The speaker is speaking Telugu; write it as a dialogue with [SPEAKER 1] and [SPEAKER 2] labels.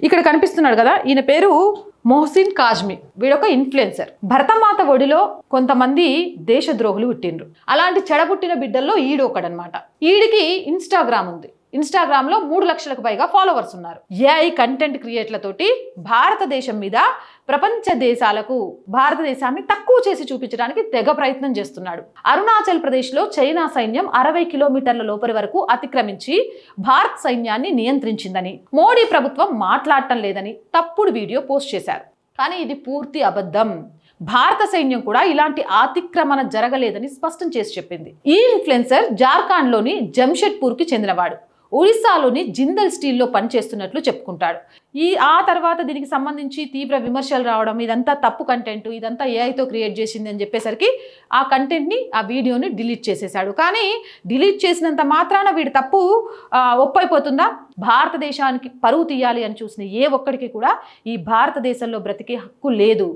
[SPEAKER 1] ఇక్కడ కనిపిస్తున్నాడు కదా, ఈయన పేరు మొహసిన్ కాజ్మీ. వీడొక ఇన్ఫ్లుయెన్సర్. భరతమాత ఒడిలో కొంతమంది దేశద్రోహులు పుట్టిండ్రు. అలాంటి చెడబుట్టిన బిడ్డల్లో ఈడు ఒకడనమాట. ఈడికి ఇన్స్టాగ్రామ్ ఉంది. ఇన్స్టాగ్రామ్ లో 3 లక్షలకు పైగా ఫాలోవర్స్ ఉన్నారు. ఏఐ కంటెంట్ క్రియేట్లతోటి భారతదేశం మీద ప్రపంచ దేశాలకు భారతదేశాన్ని తక్కువ చేసి చూపించడానికి తెగ ప్రయత్నం చేస్తున్నాడు. అరుణాచల్ ప్రదేశ్ లో చైనా సైన్యం 60 కిలోమీటర్ల లోపలి వరకు అతిక్రమించి భారత్ సైన్యాన్ని నియంత్రించిందని, మోడీ ప్రభుత్వం మాట్లాడటం లేదని తప్పుడు వీడియో పోస్ట్ చేశారు. కానీ ఇది పూర్తి అబద్ధం. భారత సైన్యం కూడా ఇలాంటి అతిక్రమణ జరగలేదని స్పష్టం చేసి చెప్పింది. ఈ ఇన్ఫ్లుయెన్సర్ జార్ఖండ్లోని జంషెడ్పూర్కి చెందినవాడు. ఒడిశాలోని జిందల్ స్టీల్లో పనిచేస్తున్నట్లు చెప్పుకుంటాడు. ఆ తర్వాత దీనికి సంబంధించి తీవ్ర విమర్శలు రావడం, ఇదంతా తప్పు కంటెంట్, ఇదంతా ఏఐతో క్రియేట్ చేసింది అని చెప్పేసరికి ఆ కంటెంట్ని, ఆ వీడియోని డిలీట్ చేసేసాడు. కానీ డిలీట్ చేసినంత మాత్రాన వీడి తప్పు ఒప్పైపోతుందా? భారతదేశానికి పరువు తీయాలి అని చూసిన ఏ ఒక్కడికి కూడా ఈ భారతదేశంలో బ్రతికే హక్కు లేదు.